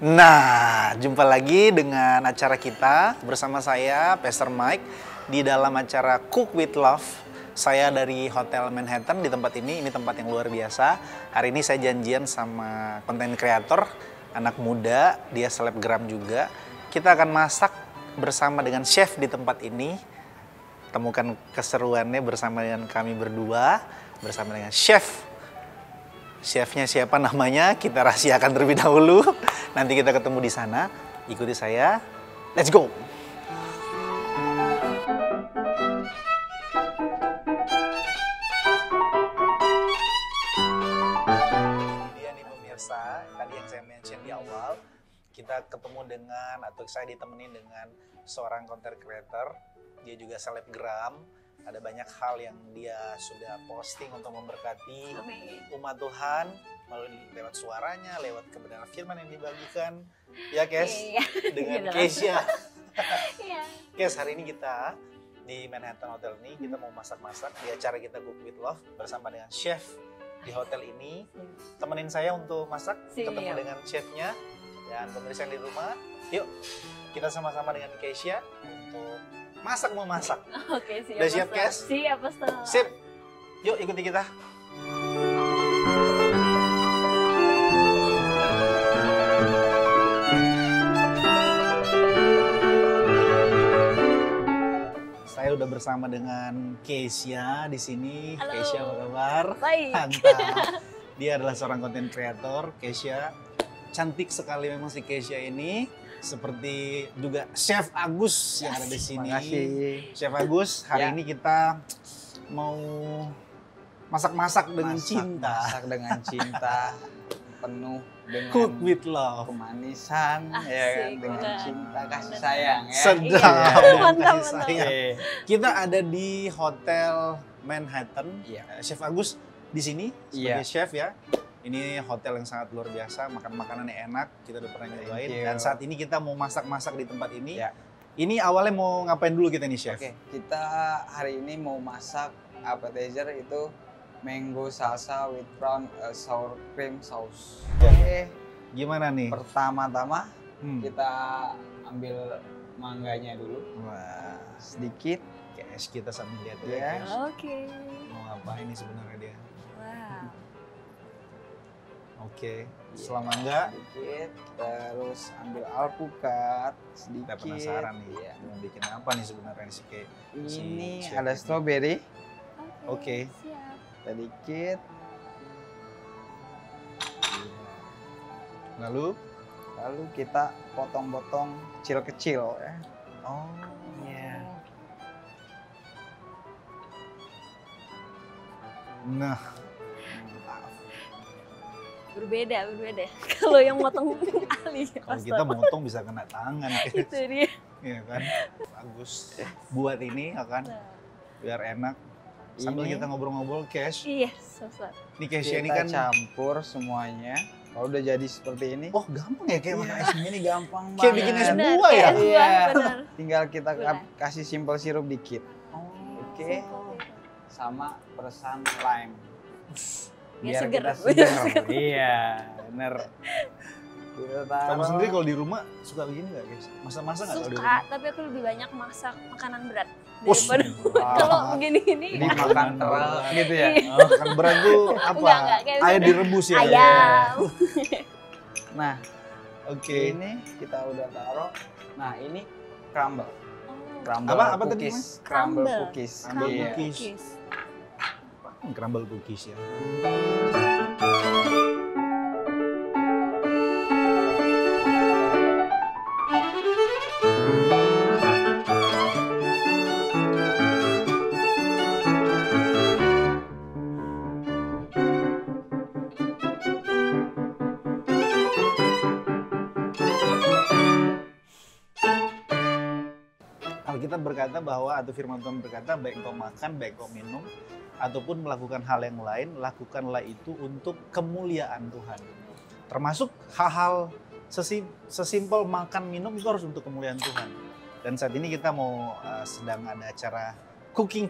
Nah, jumpa lagi dengan acara kita bersama saya, Pastor Mike, di dalam acara Cook with Love. Saya dari Hotel Manhattan di tempat ini tempat yang luar biasa. Hari ini saya janjian sama konten kreator, anak muda, dia selebgram juga. Kita akan masak bersama dengan chef di tempat ini. Temukan keseruannya bersama dengan kami berdua, bersama dengan chef. Chefnya siapa namanya, kita rahasiakan terlebih dahulu. Nanti kita ketemu di sana. Ikuti saya. Let's go! Ini dia nih pemirsa, tadi yang saya mention di awal. Kita ketemu dengan, atau saya ditemenin dengan seorang content creator. Dia juga selebgram. Ada banyak hal yang dia sudah posting untuk memberkati umat Tuhan melalui lewat suaranya, lewat kebenaran firman yang dibagikan. Ya, Kes? Dengan Kesia. Kes, hari ini kita di Manhattan Hotel ini kita mau masak-masak di acara kita Cook with Love bersama dengan chef di hotel ini. Temenin saya untuk masak, ketemu dengan chefnya dan pemirsa yang di rumah. Yuk, kita sama-sama dengan Kesia untuk memasak. Oke, siap. Udah siap, Kes? Siap, Pastor. Sip. Yuk, ikuti kita. Saya udah bersama dengan Kesia di sini. Halo. Kesia, apa kabar? Baik. Mantap. Dia adalah seorang content creator. Kesia, cantik sekali memang si Kesia ini. Seperti juga Chef Agus yang ada di sini. Terima kasih. Chef Agus, hari ini kita mau masak-masak dengan cinta. Masak dengan cinta, penuh dengan Cook with Love. kemanisan, Asik, ya kan? Dengan benar. cinta, kasih sayang ya. Sedap. Iya. dengan Mantap, kasih mantap. sayang. Oke. Kita ada di Hotel Manhattan. Iya. Chef Agus di sini sebagai Iya. chef ya. Ini hotel yang sangat luar biasa, makan makanannya enak, kita udah pernah nyobain. you. Dan saat ini kita mau masak-masak di tempat ini. Iya. Ini awalnya mau ngapain dulu kita nih, chef? Oke, kita hari ini mau masak appetizer itu mango salsa with brown sour cream sauce. Oke, Gimana nih? pertama-tama Hmm. kita ambil mangganya dulu, Wah, sedikit. guys, kita sambil lihat Iya. ya, guys. Oke. Mau ngapain nih sebenarnya dia? Wow. Oke, setelah mangga, Sedikit, terus ambil alpukat sedikit. kita penasaran nih, Iya. mau bikin apa nih sebenarnya si Ini chef ada ini. strawberry Oke. Siap. sedikit, Lalu, lalu kita potong-potong kecil-kecil ya. oh, Iya. nah, Berbeda. Kalau yang motong Ali, kalau Pastor. kita motong bisa kena tangan, guys. Itu dia. Iya kan? Bagus. Buat ini akan biar enak. Sambil Ini kita ngobrol-ngobrol, Cash. Iya, Pastor. Ini Kesia ini kita kan, campur semuanya. Kalau udah jadi seperti ini, oh gampang ya kayak makan es. ini gampang banget. Kayak bikin es Benar, buah ya? kayak buah, Iya. benar. Tinggal kita Gula. kasih simple sirup dikit. Oke. Sama peresan lime. Biar seger. kita Biar seger. Iya, bener. Kita Kamu taruh. sendiri kalau di rumah suka begini nggak, guys? Masak-masak nggak kalau di Suka, rumah? tapi aku lebih banyak masak makanan berat Us, daripada wah. kalau begini-gini. Jadi makan terus gitu ya. Iya. Oh, makan berat tuh apa? Enggak, kayak Air gitu. direbus ya? Ayam. Nah, Oke. ini kita udah taruh. Nah, ini crumble. Crumble Apa tadi cookies. Crumble Crumble. cookies. Crumble Iya. cookies. Crumble cookies ya. berkata bahwa, atau firman Tuhan berkata, baik engkau makan, baik engkau minum, ataupun melakukan hal yang lain, lakukanlah itu untuk kemuliaan Tuhan. Termasuk hal-hal sesimpel makan minum itu harus untuk kemuliaan Tuhan. Dan saat ini kita mau sedang ada acara cooking.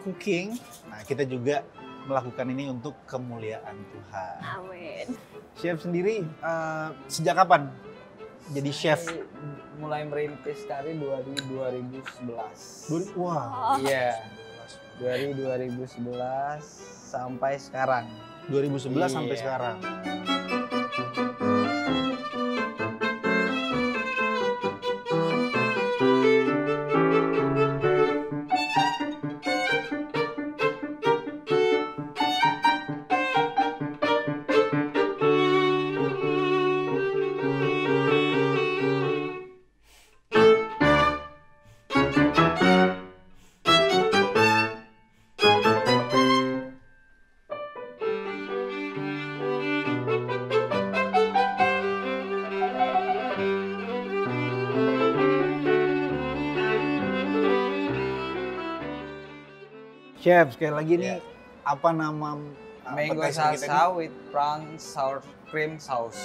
Nah, kita juga melakukan ini untuk kemuliaan Tuhan. Amin. Chef sendiri sejak kapan jadi chef? Mulai merintis karir 2011. Wah, Iya, dari 2011 sampai sekarang. 2011 sampai Iya. sekarang. Chef, sekali lagi nih, apa nama Mango appetizer kita salsa with prawn sour cream sauce.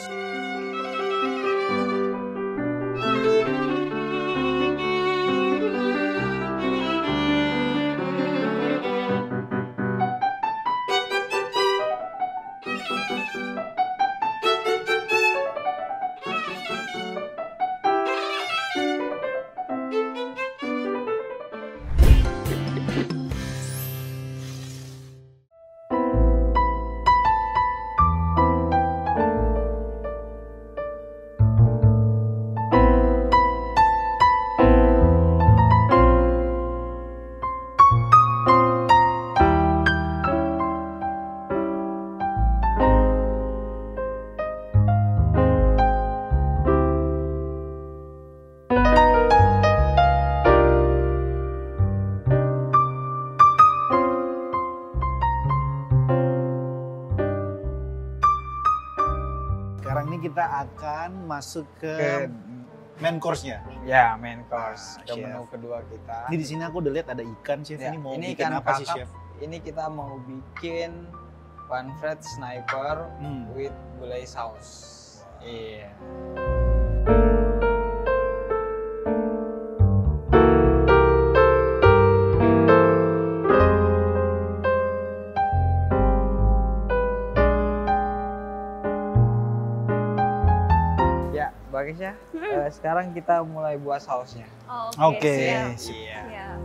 Sekarang ini kita akan masuk ke main course-nya. Ya, main course. Nah, Ke chef. menu kedua kita. Ini di sini aku udah lihat ada ikan, Chef. Ya, Ini mau ini bikin ikan apa sih, kakap. Chef? Ini kita mau bikin panfret sniper Hmm. with gulai saus. Iya. Ya, bagus ya. Sekarang kita mulai buat sausnya. Oh, Oke, siap. siap. Siap.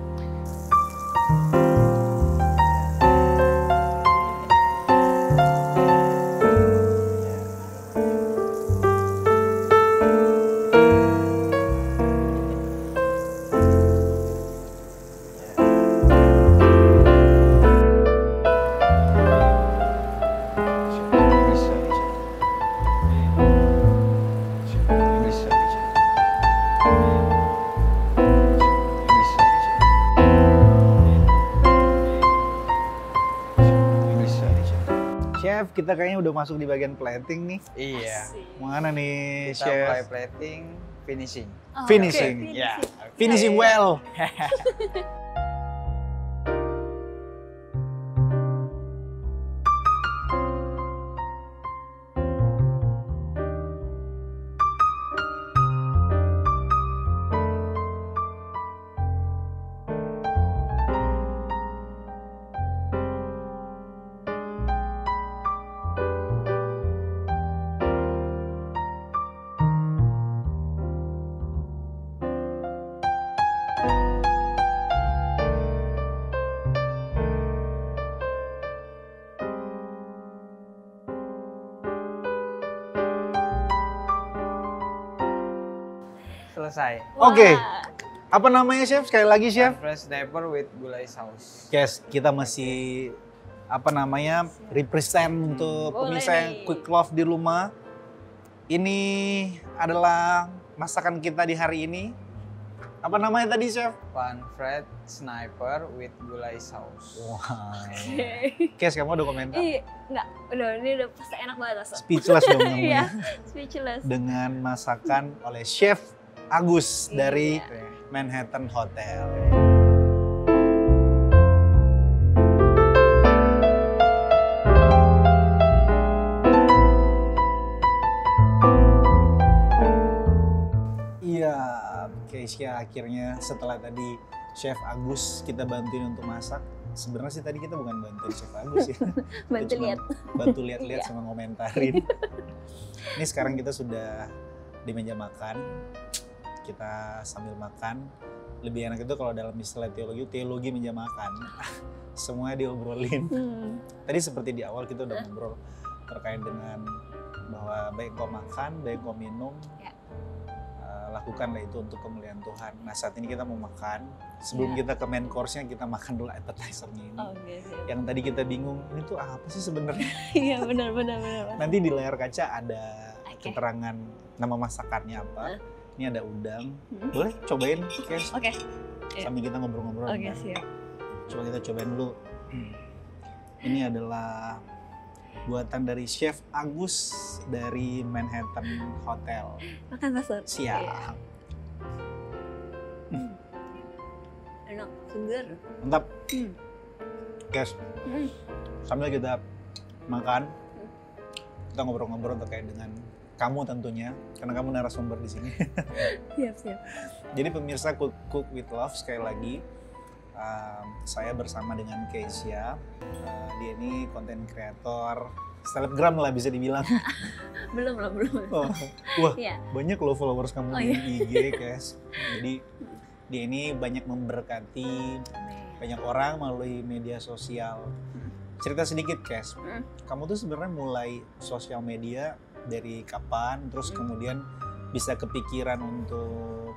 Chef, kita kayaknya udah masuk di bagian plating nih. Iya. Asik. Mana nih, Kita Chef? mulai plating, finishing. Oh, Finishing. oke, Ya. Finishing well. Selesai. Wah. Oke. Apa namanya, Chef? Sekali lagi, Chef. Fresh sniper with gulai saus. Yes, kita masih represent untuk Boleh pemirsa yang nih. quick love di rumah. Ini adalah masakan kita di hari ini. Apa namanya tadi, Chef? Panfret sniper with gulai saus. Wow. Oke. Kes, kamu ada komentar? Ih, enggak. Ini udah pasti enak banget rasa. Speechless dong kamu Iya, ya. speechless. Dengan masakan oleh Chef Agus dari Iya. Manhattan Hotel. akhirnya setelah tadi Chef Agus kita bantuin untuk masak. Sebenarnya sih tadi kita bukan bantuin Chef Agus ya. Bantu Kita cuma lihat. bantu lihat-lihat Iya. sama ngomentarin. Ini sekarang kita sudah di meja makan. Kita sambil makan. Lebih enak itu kalau dalam istilah teologi meja makan. Semuanya diobrolin. Tadi seperti di awal kita udah ngobrol terkait dengan bahwa baik kau makan, baik kau minum, Ya. lakukanlah itu untuk kemuliaan Tuhan. Nah saat ini kita mau makan. Sebelum Ya. kita ke main course-nya kita makan dulu appetizer-nya ini. Oh, gitu. Yang tadi kita bingung, ini tuh apa sih sebenarnya? Iya, benar. Nanti di layar kaca ada Oke. keterangan nama masakannya apa. Ini ada udang. Hmm. Boleh cobain, Kes? Oke. Iya. Sambil kita ngobrol-ngobrol. Oke, kan? siap. Coba kita cobain dulu. Ini adalah buatan dari Chef Agus dari Manhattan Hotel. Makan Pastor. Siap. Iya. Enak, segar. Mantap. Hmm. Kes, Hmm. sambil kita makan, kita ngobrol-ngobrol terkait dengan kamu tentunya, karena kamu narasumber di sini. Siap. Jadi pemirsa Cook with Love, sekali lagi saya bersama dengan Keisha. Dia ini konten kreator, selebgram lah bisa dibilang. Belum. Oh, wah, Iya. banyak loh followers kamu Oh, di iya. IG, Kes. Jadi dia ini banyak memberkati banyak orang melalui media sosial. Cerita sedikit, Kes. Hmm. Kamu tuh sebenarnya mulai sosial media dari kapan? Terus kemudian bisa kepikiran untuk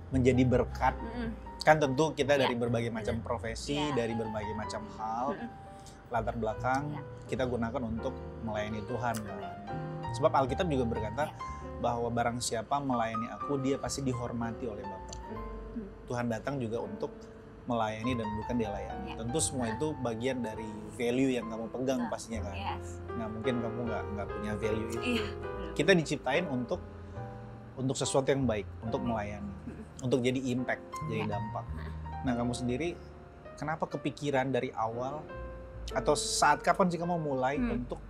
menjadi berkat? Mm-mm. Kan tentu kita dari Ya, berbagai macam profesi, Ya. dari berbagai macam hal, Mm-mm. latar belakang Ya. kita gunakan untuk melayani Tuhan. Kan? Sebab Alkitab juga berkata Ya. bahwa barang siapa melayani aku, dia pasti dihormati oleh Bapa. Tuhan datang juga untuk melayani dan bukan dilayani. Ya. Tentu semua itu bagian dari value yang kamu pegang Betul. pastinya kan. Yes. Nah mungkin kamu nggak punya value itu. Iya. Kita diciptain untuk sesuatu yang baik, untuk melayani, untuk jadi impact, jadi Ya. dampak. Nah kamu sendiri kenapa kepikiran dari awal atau saat kapan sih kamu mulai untuk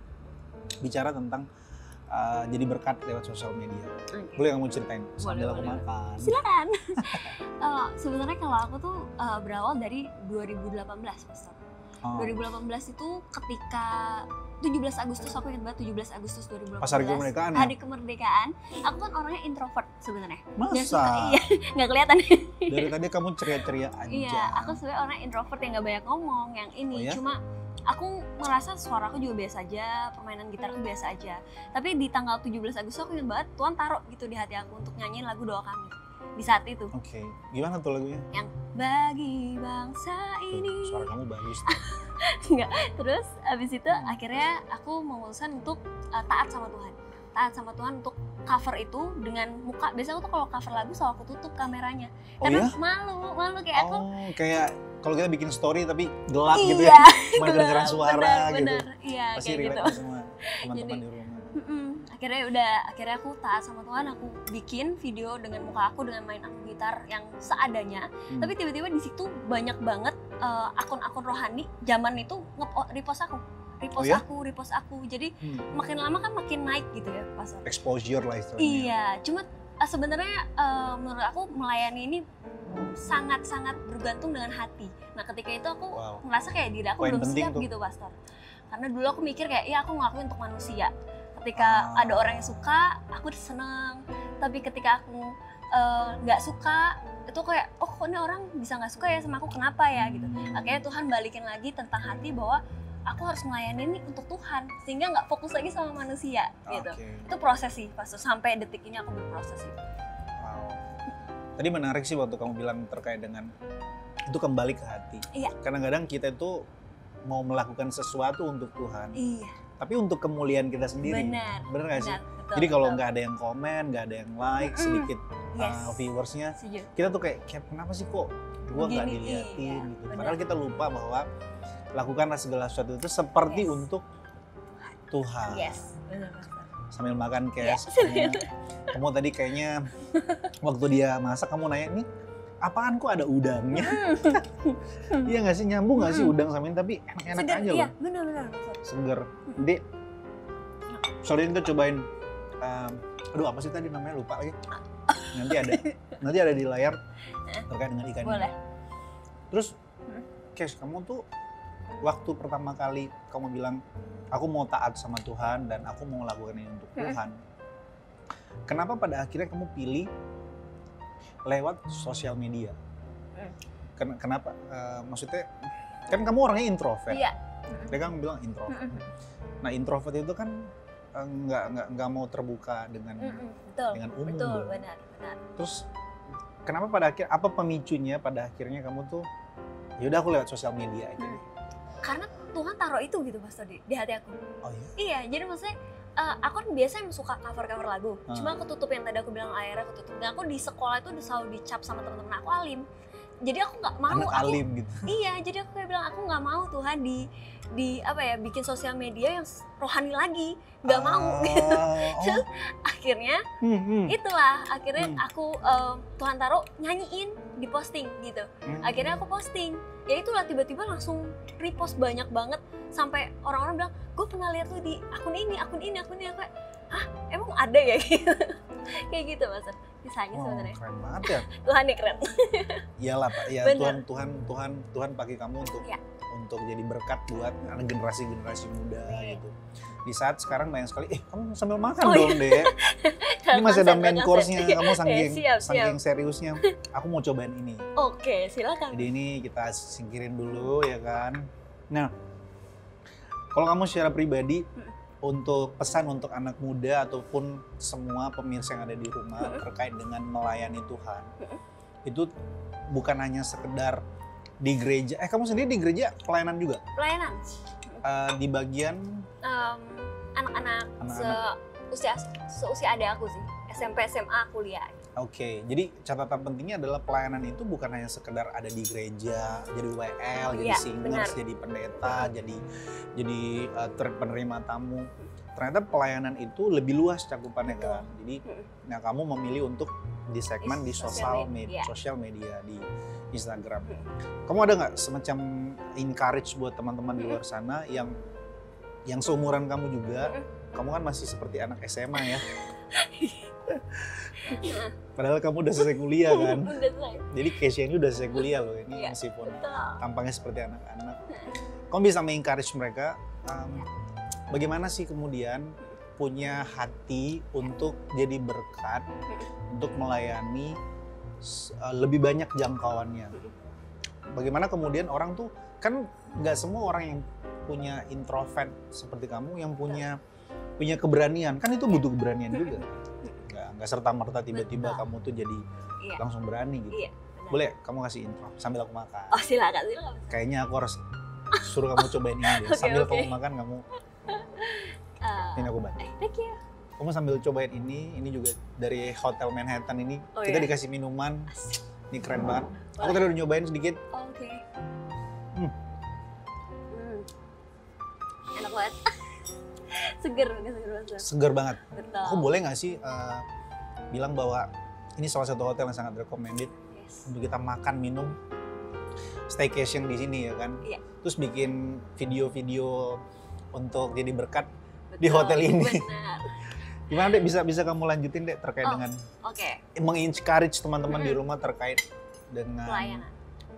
bicara tentang jadi berkat lewat sosial media? Oke. Boleh kamu ceritain sambil aku boleh. makan? Silakan. Sebenarnya kalau aku tuh berawal dari 2018, Pastor. Oh, 2018 itu ketika 17 Agustus, aku ingat banget 17 Agustus 2018. pas hari kemerdekaan ya? Hari kemerdekaan. Aku kan orangnya introvert sebenarnya. Dan suka, Masa? iya, nggak kelihatan. Dari tadi kamu ceria-ceria aja. Iya, aku sebenarnya orang introvert yang nggak banyak ngomong, yang ini. Oh ya? Cuma aku merasa suaraku juga biasa aja, permainan gitarku biasa aja. Tapi di tanggal 17 Agustus aku ingat banget Tuhan taruh gitu di hati aku untuk nyanyiin lagu Doa Kami. Di saat itu. Oke, gimana tuh lagunya? Yang bagi bangsa Tuh, ini. suara kamu bagus. Enggak. Terus abis itu akhirnya aku memutuskan untuk taat sama Tuhan. Taat sama Tuhan untuk cover itu dengan muka. Biasanya aku tuh kalau cover lagu selalu aku tutup kameranya. Oh Karena ya? malu kayak aku. Oh, kayak kalau kita bikin story tapi gelap gitu Iya, ya. Cuma kedengeran suara gitu. bener. Iya, Pasti kayak gitu. relate semua teman-teman Jadi- di rumah. Akhirnya aku taat sama Tuhan, aku bikin video dengan muka aku dengan main aku gitar yang seadanya. Tapi tiba-tiba di situ banyak banget akun-akun rohani zaman itu repost aku. Oh ya? Repost aku. Jadi makin lama kan makin naik gitu ya pasar. Exposure lah istilahnya. Iya, cuma sebenarnya menurut aku melayani ini sangat-sangat bergantung dengan hati. Nah ketika itu aku Wow. ngerasa kayak diri aku Poin belum penting siap tuh. gitu pastor. Karena dulu aku mikir kayak ya aku ngelakuin untuk manusia. Ketika ada orang yang suka, aku seneng. Tapi ketika aku nggak suka, itu kayak oh kok ini orang bisa nggak suka ya sama aku, kenapa ya gitu. Akhirnya Tuhan balikin lagi tentang hati bahwa aku harus melayani ini untuk Tuhan, sehingga nggak fokus lagi sama manusia gitu. Oke. Itu proses sih, pastor. Sampai detik ini aku berproses sih. Wow. Tadi menarik sih waktu kamu bilang terkait dengan itu kembali ke hati. Iya. Kadang-kadang kita itu mau melakukan sesuatu untuk Tuhan, Iya, tapi untuk kemuliaan kita sendiri. benar. Bener nggak sih? Betul, Jadi kalau betul. nggak ada yang komen, nggak ada yang like, Mm-mm. sedikit Yes. viewersnya, Setuju. kita tuh kayak kenapa sih kok gua nggak Begini, diliatin iya, gitu. benar. Padahal kita lupa bahwa lakukanlah segala sesuatu itu seperti Yes. untuk Tuhan. Yes, benar pastor. Sambil makan Yes. kayak kamu tadi kayaknya waktu dia masak kamu nanya nih apaan kok ada udangnya? Iya nggak sih, nyambung nggak sih udang sama ini, tapi enak-enak Segar, aja iya, loh, benar pastor. seger. Jadi sorry kita cobain aduh apa sih tadi namanya lupa lagi. Nanti ada nanti ada di layar terkait dengan ikan Boleh. ini. Terus, Kes, kamu tuh waktu pertama kali kamu bilang aku mau taat sama Tuhan dan aku mau melakukan ini untuk Tuhan. Kenapa pada akhirnya kamu pilih lewat sosial media? Kenapa? Maksudnya kan kamu orangnya introvert. Iya. Dia kan bilang introvert. Nah, introvert itu kan nggak mau terbuka dengan Betul. dengan umum. Betul, dong. benar. Terus kenapa apa pemicunya pada akhirnya kamu tuh yaudah aku lewat sosial media aja. Karena Tuhan taruh itu gitu Mas Todi di hati aku. Oh iya? Iya, jadi maksudnya aku kan biasanya suka cover-cover lagu. Cuma aku tutup yang tadi aku bilang akhirnya aku tutup. Dan aku di sekolah itu udah selalu dicap sama teman-teman aku alim. Jadi aku nggak mau. Anak alim gitu. Iya, jadi aku kayak bilang aku nggak mau Tuhan di apa ya bikin sosial media yang rohani lagi. Nggak mau gitu. Terus akhirnya itulah akhirnya aku Tuhan taruh nyanyiin di posting gitu. Akhirnya aku posting. Ya itulah tiba-tiba langsung repost banyak banget sampai orang-orang bilang gue pernah lihat tuh di akun ini aku kayak hah emang ada ya gitu kayak gitu Mas kisahnya sebenarnya. Keren banget ya. Tuhan nih keren. Iyalah Pak, ya Bener. Tuhan pakai kamu untuk jadi berkat buat generasi-generasi muda gitu. Di saat sekarang banyak sekali, kamu sambil makan dong deh. Ini masih ada main course-nya, kamu saking seriusnya. Aku mau cobain ini. Oke, silakan. Jadi ini kita singkirin dulu ya kan. Nah, kalau kamu secara pribadi untuk pesan untuk anak muda ataupun semua pemirsa yang ada di rumah terkait dengan melayani Tuhan, itu bukan hanya sekedar di gereja. Kamu sendiri di gereja pelayanan juga? Pelayanan. Di bagian anak-anak seusia adik aku sih, SMP, SMA, kuliah. Oke, jadi catatan pentingnya adalah pelayanan itu bukan hanya sekedar ada di gereja, jadi WL, jadi singers, jadi pendeta, jadi penerima tamu. Ternyata pelayanan itu lebih luas cakupannya kan. Jadi, nah kamu memilih untuk di segmen di sosial media di Instagram. Kamu ada nggak semacam encourage buat teman-teman di luar sana yang seumuran kamu juga? Kamu kan masih seperti anak SMA ya. Padahal kamu udah selesai kuliah kan. Jadi Kesia ini udah selesai kuliah loh ini meskipun tampangnya seperti anak-anak. Kamu bisa mengencourage mereka. Bagaimana sih kemudian punya hati untuk jadi berkat, untuk melayani lebih banyak jangkauannya. Bagaimana kemudian orang tuh kan nggak semua orang yang punya introvert seperti kamu yang punya keberanian, kan itu butuh keberanian juga. Nggak serta-merta tiba-tiba kamu tuh jadi langsung berani gitu. Boleh kamu kasih intro sambil aku makan. Oh silakan. Kayaknya aku harus suruh kamu cobain ini deh. Sambil kamu makan kamu ini aku bantu. Thank you. Kamu sambil cobain ini juga dari Hotel Manhattan ini. Kita dikasih minuman. Ini keren banget. Aku tadi udah nyobain sedikit. Oke. Enak banget. Seger banget. Seger banget. Betul. Aku boleh nggak sih bilang bahwa ini salah satu hotel yang sangat recommended untuk kita makan minum staycation di sini ya kan. Iya. Terus bikin video-video untuk jadi berkat di hotel ini. Benar. Gimana deh bisa kamu lanjutin deh terkait dengan mengencourage teman-teman di rumah terkait dengan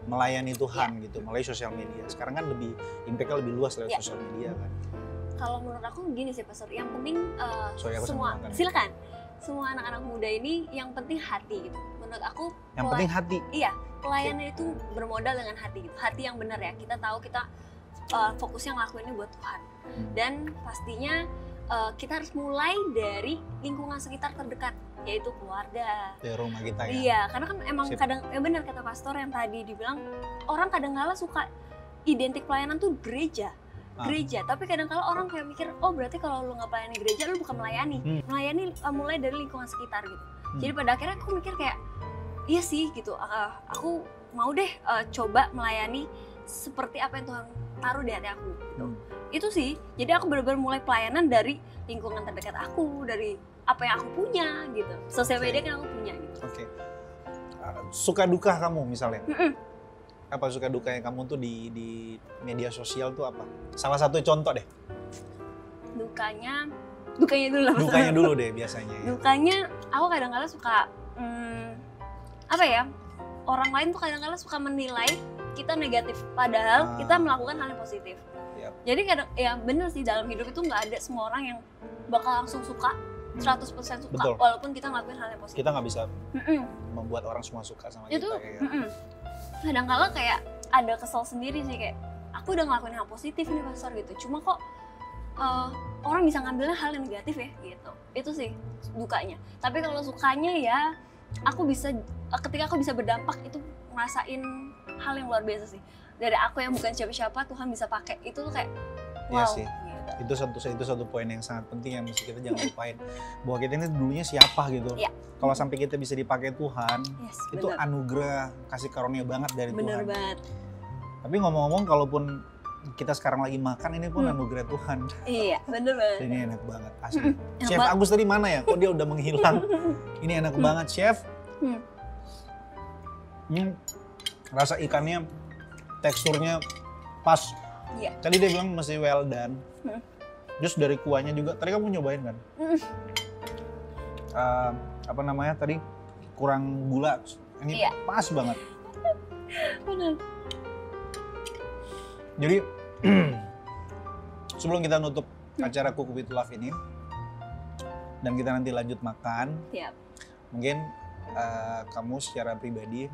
melayani Tuhan gitu melalui sosial media. Sekarang kan lebih impact-nya lebih luas lewat sosial media kan. Kalau menurut aku gini sih Pastor, yang penting silakan. Semua anak-anak muda ini yang penting hati gitu. Menurut aku yang penting hati. Iya, pelayanan itu bermodal dengan hati gitu. Hati yang benar ya. Kita tahu kita fokusnya ngelakuin ini buat Tuhan. Dan pastinya kita harus mulai dari lingkungan sekitar terdekat, yaitu keluarga. Dari rumah kita ya. Iya, karena kan emang kadang benar kata pastor yang tadi dibilang orang kadang-kala suka identik pelayanan tuh gereja, tapi kadang-kala orang kayak mikir, oh berarti kalau lu nggak melayani gereja lu bukan melayani. Melayani mulai dari lingkungan sekitar gitu. Jadi pada akhirnya aku mikir kayak, iya sih gitu, aku mau deh coba melayani seperti apa yang Tuhan taruh di hati aku gitu. Itu sih, jadi aku benar-benar mulai pelayanan dari lingkungan terdekat aku, dari apa yang aku punya gitu. Sosial media kan aku punya gitu. Oke. Suka duka kamu misalnya? Apa suka duka yang kamu tuh di media sosial tuh apa? Salah satu contoh deh. Dukanya dulu lah. Dukanya dulu deh biasanya. Ya. Dukanya aku kadang-kadang suka apa ya, orang lain tuh kadang-kadang suka menilai kita negatif, padahal kita melakukan hal yang positif. Yap. Jadi kadang ya bener sih, dalam hidup itu nggak ada semua orang yang bakal langsung suka 100% suka. Betul. Walaupun kita ngelakuin hal yang positif. Kita nggak bisa Mm-mm. membuat orang semua suka sama Itu kita ya. kadang-kala kayak ada kesel sendiri sih, kayak aku udah ngelakuin hal positif nih pastor gitu, cuma kok orang bisa ngambilnya hal yang negatif ya gitu. Itu sih dukanya. Tapi kalau sukanya ya aku bisa, ketika aku bisa berdampak, itu ngerasain hal yang luar biasa sih. Dari aku yang bukan siapa-siapa, Tuhan bisa pakai, itu tuh kayak Iya wow sih. gitu. Itu satu poin yang sangat penting yang mesti kita jangan lupain, bahwa kita ini dulunya siapa gitu. Iya. Kalau sampai kita bisa dipakai Tuhan, Yes, itu bener. anugerah kasih karunia banget dari Bener Tuhan. banget. Tapi ngomong-ngomong, kalaupun kita sekarang lagi makan, ini pun anugerah Tuhan. Iya, bener banget. Ini enak banget asli. Enak Chef banget. Agus tadi mana ya? Kok dia udah menghilang? Ini enak banget, Chef. Rasa ikannya, teksturnya pas. Iya. Tadi dia bilang masih well done. Hmm. Terus dari kuahnya juga, tadi kamu nyobain kan? Apa namanya tadi? Kurang gula. Ini Iya. pas banget. Bener. Jadi sebelum kita nutup acara Cook with Love ini dan kita nanti lanjut makan, Siap. mungkin kamu secara pribadi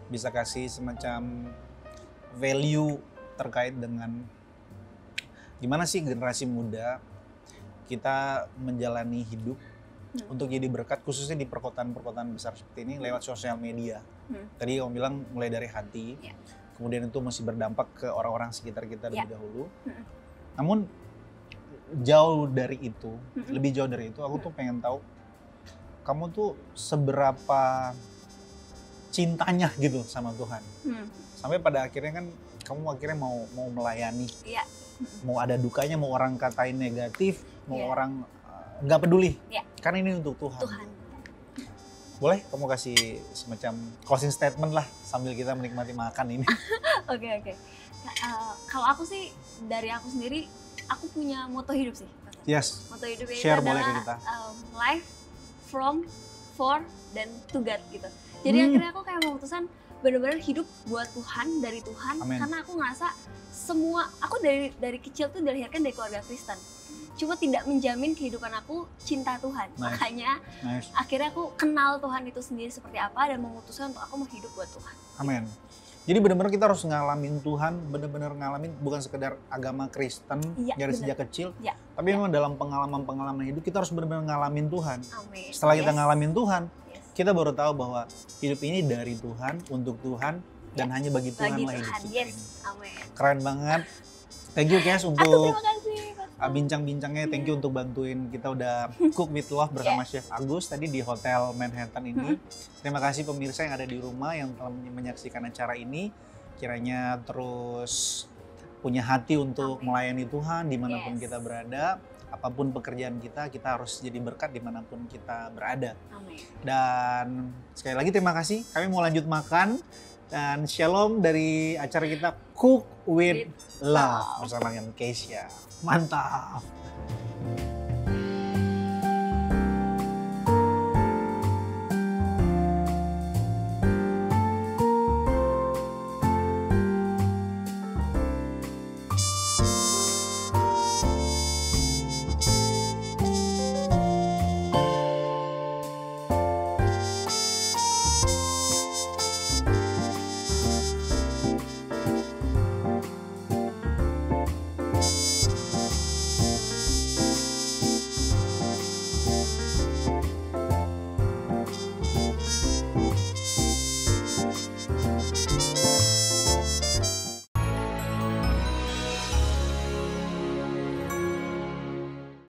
bisa kasih semacam value terkait dengan gimana sih generasi muda kita menjalani hidup untuk jadi berkat, khususnya di perkotaan-perkotaan besar seperti ini lewat sosial media. Tadi kamu bilang mulai dari hati, Ya. kemudian itu masih berdampak ke orang-orang sekitar kita Ya. lebih dahulu. Namun jauh dari itu, lebih jauh dari itu, aku tuh pengen tahu kamu tuh seberapa cintanya gitu sama Tuhan. Sampai pada akhirnya kan kamu akhirnya mau melayani. Iya. Mau ada dukanya, mau orang katain negatif, mau Iya. orang nggak peduli. Iya. Kan ini untuk Tuhan. Tuhan. Boleh kamu kasih semacam closing statement lah sambil kita menikmati makan ini. Oke. Kalau aku sih, dari aku sendiri, aku punya moto hidup sih. Yes. Moto hidupnya Share itu boleh ke adalah kita. Life from, for, dan to God gitu. Jadi akhirnya aku kayak memutuskan benar-benar hidup buat Tuhan, dari Tuhan. Amin. Karena aku ngerasa semua, aku dari kecil tuh dilahirkan dari keluarga Kristen. Cuma tidak menjamin kehidupan aku cinta Tuhan. Nice. Makanya Nice. akhirnya aku kenal Tuhan itu sendiri seperti apa dan memutuskan untuk aku mau hidup buat Tuhan. Amin. Jadi benar-benar kita harus ngalamin Tuhan, benar-benar ngalamin bukan sekedar agama Kristen Iya, dari benar. sejak kecil, Ya. tapi memang dalam pengalaman-pengalaman hidup kita harus benar-benar ngalamin Tuhan. Amin. Setelah kita Yes. ngalamin Tuhan, Yes. kita baru tahu bahwa hidup ini dari Tuhan, untuk Tuhan, dan hanya bagi Tuhan Bagi lah hidup Tuhan, kita yes. ini. Amin. Keren banget. Thank you Kes Aku untuk terima kasih. Pastor. bincang-bincangnya. Thank you untuk bantuin kita udah Cook with Love bersama Chef Agus tadi di Hotel Manhattan ini. Terima kasih pemirsa yang ada di rumah yang telah menyaksikan acara ini. Kiranya terus punya hati untuk Amin. melayani Tuhan dimanapun Yes. kita berada. Apapun pekerjaan kita harus jadi berkat dimanapun kita berada. Amin. Dan sekali lagi terima kasih. Kami mau lanjut makan. Dan shalom dari acara kita Cook with Love bersama dengan Keisha. Mantap.